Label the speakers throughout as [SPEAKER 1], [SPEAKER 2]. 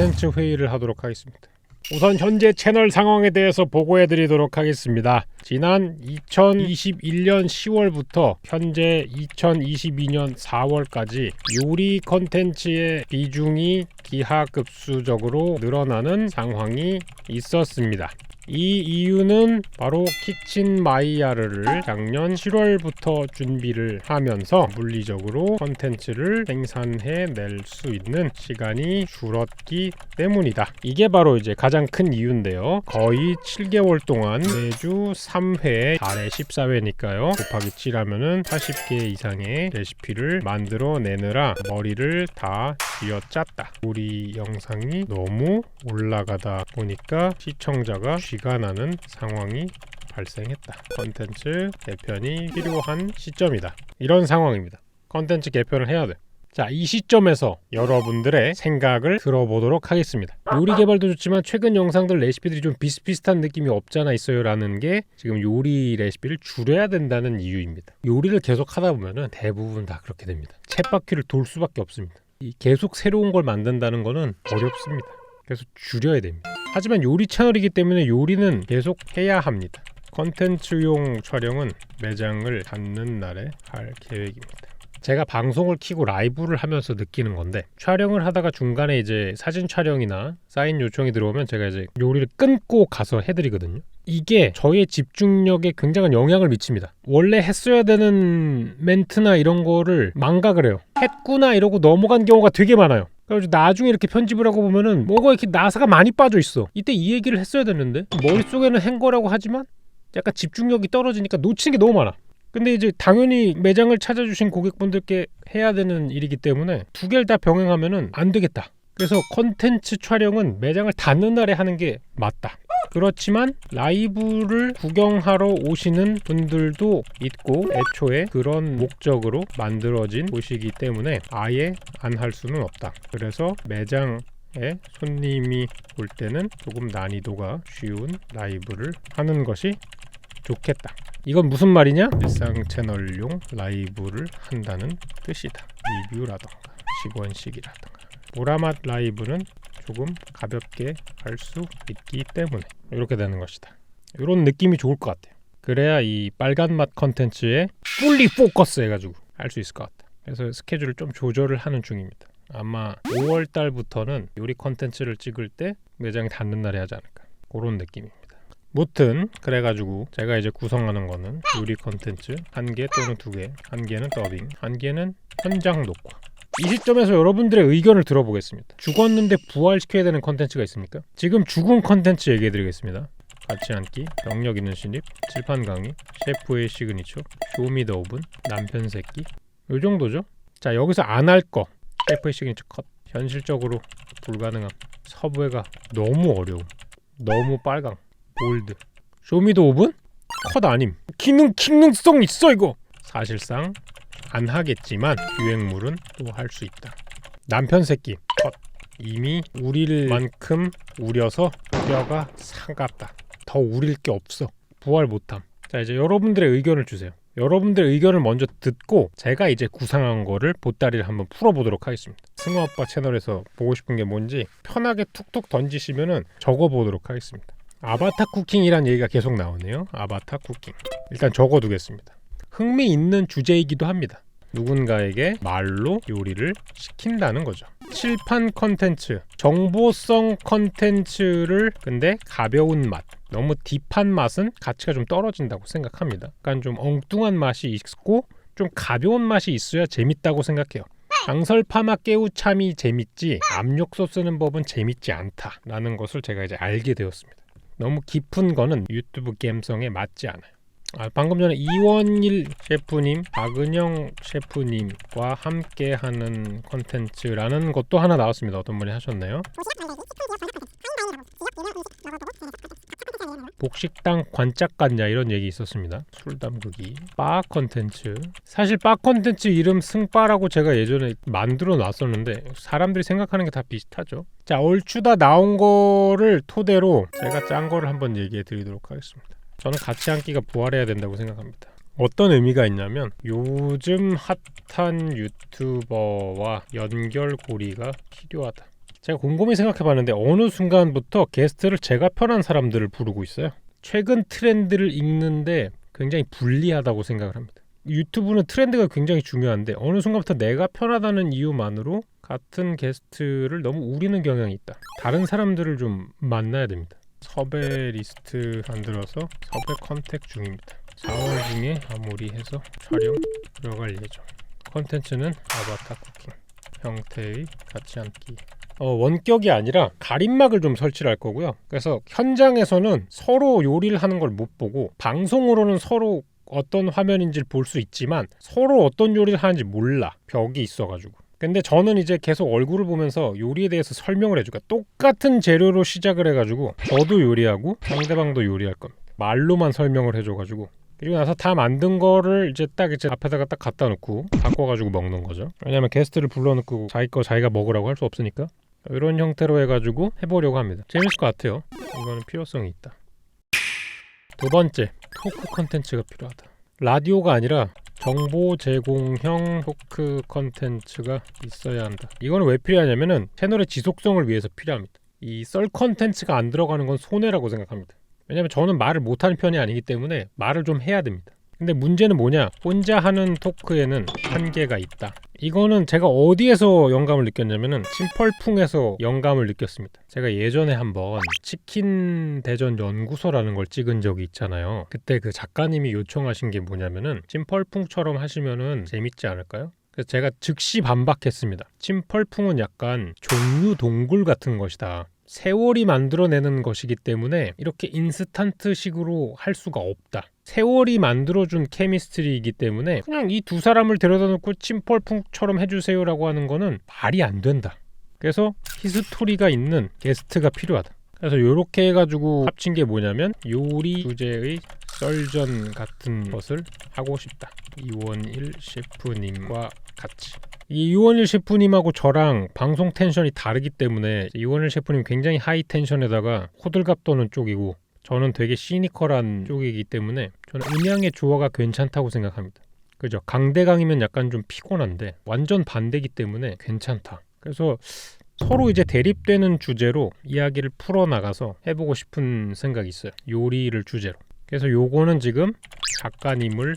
[SPEAKER 1] 컨텐츠 회의를 하도록 하겠습니다. 우선 현재 채널 상황에 대해서 보고해드리도록 하겠습니다. 지난 2021년 10월부터 현재 2022년 4월까지 요리 컨텐츠의 비중이 기하급수적으로 늘어나는 상황이 있었습니다. 이 이유는 바로 키친 마이야르를 작년 7월부터 준비를 하면서 물리적으로 컨텐츠를 생산해낼 수 있는 시간이 줄었기 때문이다. 이게 바로 이제 가장 큰 이유인데요. 거의 7개월 동안 매주 3회, 4회 14회니까요. 곱하기 7하면은 80개 이상의 레시피를 만들어내느라 머리를 다 쥐어짰다. 우리 영상이 너무 올라가다 보니까 시청자가 쥐가 나는 상황이 발생했다. 컨텐츠 개편이 필요한 시점이다. 이런 상황입니다. 컨텐츠 개편을 해야 돼. 자, 이 시점에서 여러분들의 생각을 들어보도록 하겠습니다. 요리 개발도 좋지만 최근 영상들 레시피들이 좀 비슷비슷한 느낌이 없잖아 있어요 라는 게 지금 요리 레시피를 줄여야 된다는 이유입니다. 요리를 계속 하다 보면은 대부분 다 그렇게 됩니다. 쳇바퀴를 돌 수밖에 없습니다. 계속 새로운 걸 만든다는 거는 어렵습니다. 그래서 줄여야 됩니다. 하지만 요리 채널이기 때문에 요리는 계속 해야 합니다. 컨텐츠용 촬영은 매장을 닫는 날에 할 계획입니다. 제가 방송을 켜고 라이브를 하면서 느끼는 건데, 촬영을 하다가 중간에 이제 사진 촬영이나 사인 요청이 들어오면 제가 이제 요리를 끊고 가서 해드리거든요. 이게 저의 집중력에 굉장한 영향을 미칩니다. 원래 했어야 되는 멘트나 이런 거를 망각을 해요. 했구나 이러고 넘어간 경우가 되게 많아요. 그래서 나중에 이렇게 편집을 하고 보면은 뭐가 이렇게 나사가 많이 빠져 있어. 이때 이 얘기를 했어야 되는데 머릿속에는 한 거라고 하지만 약간 집중력이 떨어지니까 놓치는 게 너무 많아. 근데 이제 당연히 매장을 찾아주신 고객분들께 해야 되는 일이기 때문에 두 개를 다 병행하면은 안 되겠다. 그래서 컨텐츠 촬영은 매장을 닫는 날에 하는 게 맞다. 그렇지만 라이브를 구경하러 오시는 분들도 있고 애초에 그런 목적으로 만들어진 곳이기 때문에 아예 안 할 수는 없다. 그래서 매장에 손님이 올 때는 조금 난이도가 쉬운 라이브를 하는 것이 좋겠다. 이건 무슨 말이냐? 일상 채널용 라이브를 한다는 뜻이다. 리뷰라던가 직원식이라던가 보라맛 라이브는 조금 가볍게 할 수 있기 때문에 이렇게 되는 것이다. 이런 느낌이 좋을 것 같아요. 그래야 이 빨간맛 컨텐츠에 풀리 포커스 해가지고 할 수 있을 것 같아요. 그래서 스케줄을 좀 조절을 하는 중입니다. 아마 5월 달부터는 요리 컨텐츠를 찍을 때 매장이 닫는 날에 하지 않을까, 그런 느낌입니다. 무튼 그래가지고 제가 이제 구성하는 거는 요리 컨텐츠 1개 또는 2개, 1개는 더빙, 1개는 현장 녹화. 이 시점에서 여러분들의 의견을 들어보겠습니다. 죽었는데 부활시켜야 되는 컨텐츠가 있습니까? 지금 죽은 컨텐츠 얘기해드리겠습니다. 같이 앉기, 병력 있는 신입, 칠판 강의, 셰프의 시그니처, 쇼미 더 오븐, 남편 새끼, 요 정도죠. 자, 여기서 안 할 거, 셰프의 시그니처 컷, 현실적으로 불가능함, 섭외가 너무 어려움, 너무 빨강, 골드, 쇼미 더 오븐? 컷 아님. 기능성 있어 이거. 사실상 안 하겠지만 유행물은 또 할 수 있다. 남편 새끼 컷. 이미 우릴 만큼 우려서 뼈가 상갔다. 더 우릴 게 없어. 부활 못함. 자, 이제 여러분들의 의견을 주세요. 여러분들의 의견을 먼저 듣고 제가 이제 구상한 거를 보따리를 한번 풀어보도록 하겠습니다. 승호 아빠 채널에서 보고 싶은 게 뭔지 편하게 툭툭 던지시면은 적어보도록 하겠습니다. 아바타 쿠킹이란 얘기가 계속 나오네요. 아바타 쿠킹. 일단 적어두겠습니다. 흥미있는 주제이기도 합니다. 누군가에게 말로 요리를 시킨다는 거죠. 칠판 컨텐츠, 정보성 컨텐츠를 근데 가벼운 맛, 너무 딥한 맛은 가치가 좀 떨어진다고 생각합니다. 약간 좀 엉뚱한 맛이 있고 좀 가벼운 맛이 있어야 재밌다고 생각해요. 강설파마 깨우참이 재밌지 압력솥 쓰는 법은 재밌지 않다라는 것을 제가 이제 알게 되었습니다. 너무 깊은 거는 유튜브 감성에 맞지 않아요. 방금 전에 이원일 셰프님, 박은영 셰프님과 함께하는 컨텐츠라는 것도 하나 나왔습니다. 어떤 분이 하셨나요? 복식당 관짝간냐 이런 얘기 있었습니다. 술 담그기, 바 컨텐츠. 사실 바 컨텐츠 이름 승바라고 제가 예전에 만들어 놨었는데 사람들이 생각하는 게 다 비슷하죠. 자, 얼추 다 나온 거를 토대로 제가 짠 거를 한번 얘기해 드리도록 하겠습니다. 저는 같이 앉기가 부활해야 된다고 생각합니다. 어떤 의미가 있냐면 요즘 핫한 유튜버와 연결고리가 필요하다. 제가 곰곰이 생각해봤는데 어느 순간부터 게스트를 제가 편한 사람들을 부르고 있어요. 최근 트렌드를 읽는데 굉장히 불리하다고 생각을 합니다. 유튜브는 트렌드가 굉장히 중요한데 어느 순간부터 내가 편하다는 이유만으로 같은 게스트를 너무 우리는 경향이 있다. 다른 사람들을 좀 만나야 됩니다. 섭외 리스트 만들어서 섭외 컨택 중입니다. 4월 중에 마무리해서 촬영 들어갈 예정. 컨텐츠는 아바타 쿠킹 형태의 같이 앉기. 원격이 아니라 가림막을 좀 설치를 할 거고요. 그래서 현장에서는 서로 요리를 하는 걸 못 보고 방송으로는 서로 어떤 화면인지를 볼 수 있지만 서로 어떤 요리를 하는지 몰라. 벽이 있어가지고. 근데 저는 이제 계속 얼굴을 보면서 요리에 대해서 설명을 해줄까. 똑같은 재료로 시작을 해가지고 저도 요리하고 상대방도 요리할 겁니다. 말로만 설명을 해줘가지고 그리고 나서 다 만든 거를 이제 딱 이제 앞에다가 딱 갖다 놓고 바꿔가지고 먹는 거죠. 왜냐면 게스트를 불러놓고 자기 거 자기가 먹으라고 할 수 없으니까 이런 형태로 해가지고 해보려고 합니다. 재밌을 것 같아요. 이거는 필요성이 있다. 두 번째, 토크 컨텐츠가 필요하다. 라디오가 아니라 정보 제공형 토크 컨텐츠가 있어야 한다. 이거는 왜 필요하냐면은 채널의 지속성을 위해서 필요합니다. 이 썰 컨텐츠가 안 들어가는 건 손해라고 생각합니다. 왜냐면 저는 말을 못하는 편이 아니기 때문에 말을 좀 해야 됩니다. 근데 문제는 뭐냐? 혼자 하는 토크에는 한계가 있다. 이거는 제가 어디에서 영감을 느꼈냐면은 침펄풍에서 영감을 느꼈습니다. 제가 예전에 한번 치킨 대전 연구소라는 걸 찍은 적이 있잖아요. 그때 그 작가님이 요청하신 게 뭐냐면은 침펄풍처럼 하시면은 재밌지 않을까요? 그래서 제가 즉시 반박했습니다. 침펄풍은 약간 종류 동굴 같은 것이다. 세월이 만들어내는 것이기 때문에 이렇게 인스턴트식으로 할 수가 없다. 세월이 만들어준 케미스트리이기 때문에 그냥 이 두 사람을 데려다 놓고 침펄풍처럼 해주세요라고 하는 거는 말이 안 된다. 그래서 히스토리가 있는 게스트가 필요하다. 그래서 이렇게 해가지고 합친 게 뭐냐면 요리 주제의 썰전 같은 것을 하고 싶다. 이원일 셰프님과 같이. 이 이원일 셰프님하고 저랑 방송 텐션이 다르기 때문에 이원일 셰프님 굉장히 하이 텐션에다가 호들갑 떠는 쪽이고 저는 되게 시니컬한 쪽이기 때문에 저는 음양의 조화가 괜찮다고 생각합니다. 그죠? 강대강이면 약간 좀 피곤한데 완전 반대기 때문에 괜찮다. 그래서 서로 이제 대립되는 주제로 이야기를 풀어나가서 해보고 싶은 생각이 있어요. 요리를 주제로. 그래서 요거는 지금 작가님을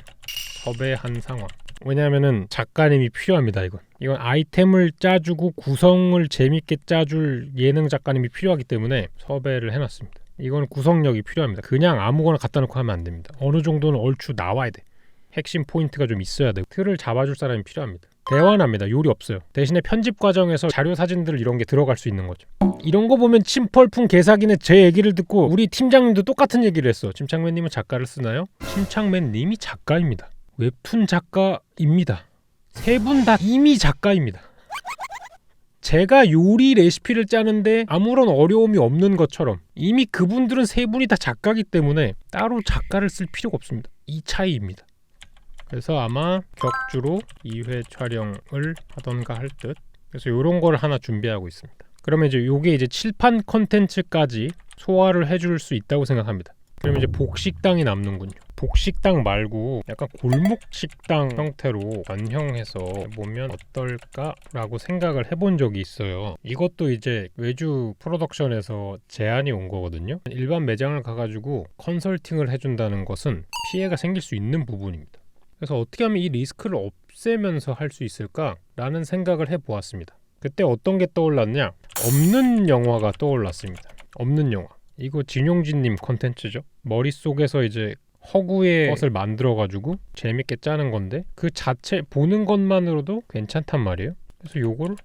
[SPEAKER 1] 섭외한 상황. 왜냐하면은 작가님이 필요합니다. 이건 아이템을 짜주고 구성을 재밌게 짜줄 예능 작가님이 필요하기 때문에 섭외를 해놨습니다. 이건 구성력이 필요합니다. 그냥 아무거나 갖다 놓고 하면 안 됩니다. 어느 정도는 얼추 나와야 돼. 핵심 포인트가 좀 있어야 돼. 틀을 잡아줄 사람이 필요합니다. 대화합니다. 요리 없어요. 대신에 편집 과정에서 자료 사진들 이런 게 들어갈 수 있는 거죠. 이런 거 보면 침펄풍 개사기는 제 얘기를 듣고 우리 팀장님도 똑같은 얘기를 했어. 침착맨님은 작가를 쓰나요? 침착맨님이 작가입니다. 웹툰 작가입니다. 세 분 다 이미 작가입니다. 제가 요리 레시피를 짜는데 아무런 어려움이 없는 것처럼 이미 그분들은 세 분이 다 작가이기 때문에 따로 작가를 쓸 필요가 없습니다. 이 차이입니다. 그래서 아마 격주로 2회 촬영을 하던가 할 듯. 그래서 이런 걸 하나 준비하고 있습니다. 그러면 이제 요게 이제 칠판 컨텐츠까지 소화를 해줄 수 있다고 생각합니다. 그러면 이제 복식당이 남는군요. 복식당 말고 약간 골목식당 형태로 변형해서 보면 어떨까라고 생각을 해본 적이 있어요. 이것도 이제 외주 프로덕션에서 제안이 온 거거든요. 일반 매장을 가가지고 컨설팅을 해준다는 것은 피해가 생길 수 있는 부분입니다. 그래서 어떻게 하면 이 리스크를 없애면서 할 수 있을까라는 생각을 해보았습니다. 그때 어떤 게 떠올랐냐? 없는 영화가 떠올랐습니다. 없는 영화. 이거 진용진님 컨텐츠죠. 머릿속에서 이제 허구의 것을 만들어가지고 재밌게 짜는 건데 그 자체 보는 것만으로도 괜찮단 말이에요. 그래서 요거를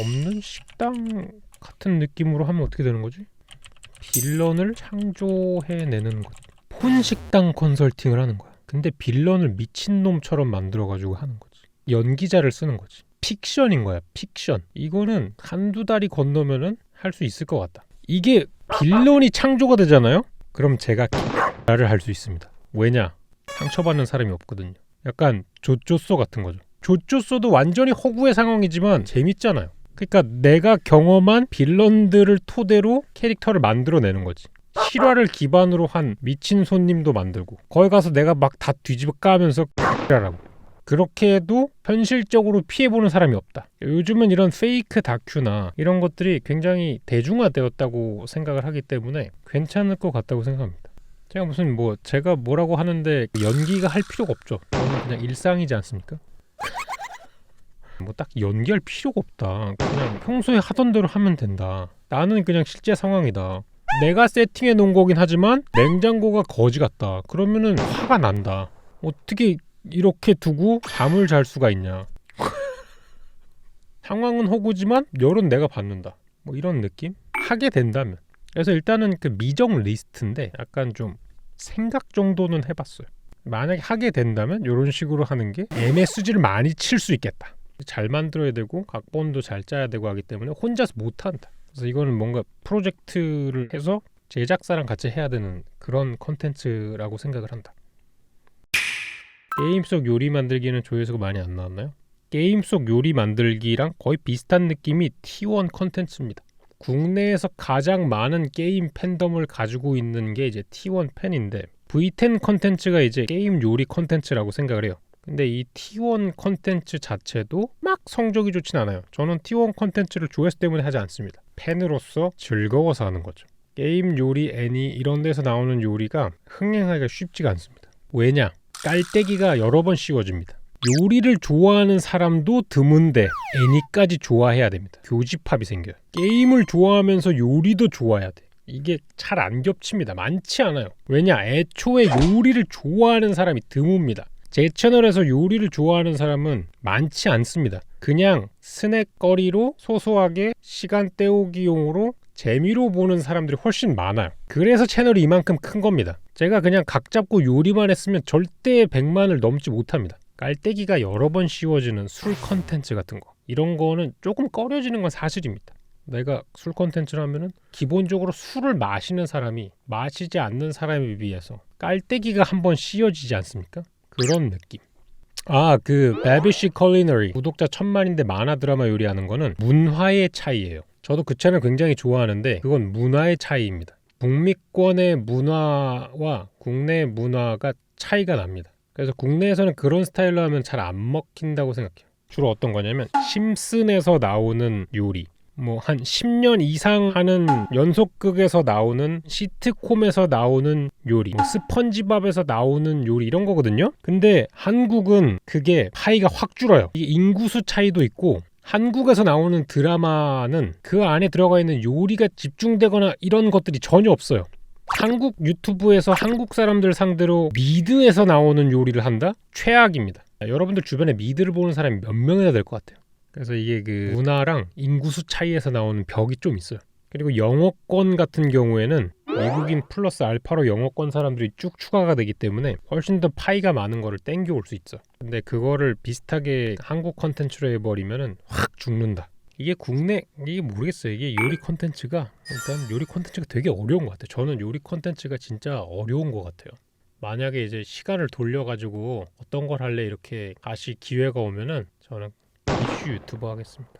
[SPEAKER 1] 없는 식당 같은 느낌으로 하면 어떻게 되는 거지? 빌런을 창조해내는 것. 폰식당 컨설팅을 하는 거야. 근데 빌런을 미친놈처럼 만들어가지고 하는 거지. 연기자를 쓰는 거지. 픽션인 거야. 픽션. 이거는 한두 달이 건너면은 할 수 있을 것 같다. 이게 빌런이 창조가 되잖아요? 그럼 제가 를 할 수 있습니다. 왜냐? 상처받는 사람이 없거든요. 약간 조조소 같은 거죠. 조조소도 완전히 허구의 상황이지만 재밌잖아요. 그러니까 내가 경험한 빌런들을 토대로 캐릭터를 만들어내는 거지. 실화를 기반으로 한 미친 손님도 만들고 거기 가서 내가 막 다 뒤집어 까면서 라고 그렇게 해도 현실적으로 피해보는 사람이 없다. 요즘은 이런 페이크 다큐나 이런 것들이 굉장히 대중화되었다고 생각을 하기 때문에 괜찮을 것 같다고 생각합니다. 제가 무슨 제가 뭐라고 하는데 연기가 할 필요가 없죠. 저는 그냥 일상이지 않습니까? 딱 연기할 필요가 없다. 그냥 평소에 하던 대로 하면 된다. 나는 그냥 실제 상황이다. 내가 세팅해 놓은 거긴 하지만 냉장고가 거지 같다. 그러면은 화가 난다. 어떻게 이렇게 두고 잠을 잘 수가 있냐. 상황은 호구지만 열은 내가 받는다. 이런 느낌? 하게 된다면. 그래서 일단은 그 미정 리스트인데 약간 좀 생각 정도는 해봤어요. 만약에 하게 된다면 이런 식으로 하는 게 MSG를 많이 칠 수 있겠다. 잘 만들어야 되고 각본도 잘 짜야 되고 하기 때문에 혼자서 못한다. 그래서 이거는 뭔가 프로젝트를 해서 제작사랑 같이 해야 되는 그런 컨텐츠라고 생각을 한다. 게임 속 요리 만들기는 조회수가 많이 안 나왔나요? 게임 속 요리 만들기랑 거의 비슷한 느낌이 T1 컨텐츠입니다. 국내에서 가장 많은 게임 팬덤을 가지고 있는 게 이제 T1 팬인데 V10 컨텐츠가 이제 게임 요리 컨텐츠라고 생각을 해요. 근데 이 T1 컨텐츠 자체도 막 성적이 좋진 않아요. 저는 T1 컨텐츠를 조회수 때문에 하지 않습니다. 팬으로서 즐거워서 하는 거죠. 게임 요리 애니 이런 데서 나오는 요리가 흥행하기가 쉽지가 않습니다. 왜냐? 깔때기가 여러 번 씌워집니다. 요리를 좋아하는 사람도 드문데 애니까지 좋아해야 됩니다. 교집합이 생겨요. 게임을 좋아하면서 요리도 좋아해야 돼. 이게 잘 안 겹칩니다. 많지 않아요. 왜냐? 애초에 요리를 좋아하는 사람이 드뭅니다. 제 채널에서 요리를 좋아하는 사람은 많지 않습니다. 그냥 스낵거리로 소소하게 시간 때우기용으로 재미로 보는 사람들이 훨씬 많아요. 그래서 채널이 이만큼 큰 겁니다. 제가 그냥 각 잡고 요리만 했으면 절대 100만을 넘지 못합니다. 깔때기가 여러 번 씌워지는 술 컨텐츠 같은 거, 이런 거는 조금 꺼려지는 건 사실입니다. 내가 술 컨텐츠를 하면은 기본적으로 술을 마시는 사람이 마시지 않는 사람에 비해서 깔때기가 한번 씌워지지 않습니까? 그런 느낌. 그 베비시 컬리너리 구독자 1000만인데 만화 드라마 요리하는 거는 문화의 차이예요. 저도 그 채널 굉장히 좋아하는데 그건 문화의 차이입니다. 북미권의 문화와 국내 문화가 차이가 납니다. 그래서 국내에서는 그런 스타일로 하면 잘 안 먹힌다고 생각해요. 주로 어떤 거냐면 심슨에서 나오는 요리, 한 10년 이상 하는 연속극에서 나오는 시트콤에서 나오는 요리, 스펀지밥에서 나오는 요리 이런 거거든요. 근데 한국은 그게 파이가 확 줄어요. 이게 인구수 차이도 있고 한국에서 나오는 드라마는 그 안에 들어가 있는 요리가 집중되거나 이런 것들이 전혀 없어요. 한국 유튜브에서 한국 사람들 상대로 미드에서 나오는 요리를 한다? 최악입니다. 여러분들 주변에 미드를 보는 사람이 몇 명이나 될 것 같아요. 그래서 이게 그 문화랑 인구수 차이에서 나오는 벽이 좀 있어요. 그리고 영어권 같은 경우에는 미국인 플러스 알파로 영어권 사람들이 쭉 추가가 되기 때문에 훨씬 더 파이가 많은 거를 땡겨올 수 있어. 근데 그거를 비슷하게 한국 컨텐츠로 해버리면은 확 죽는다. 이게 모르겠어요. 이게 요리 컨텐츠가 일단 요리 컨텐츠가 되게 어려운 것 같아요. 저는 요리 컨텐츠가 진짜 어려운 것 같아요. 만약에 이제 시간을 돌려가지고 어떤 걸 할래 이렇게 다시 기회가 오면은 저는 이슈 유튜버 하겠습니다.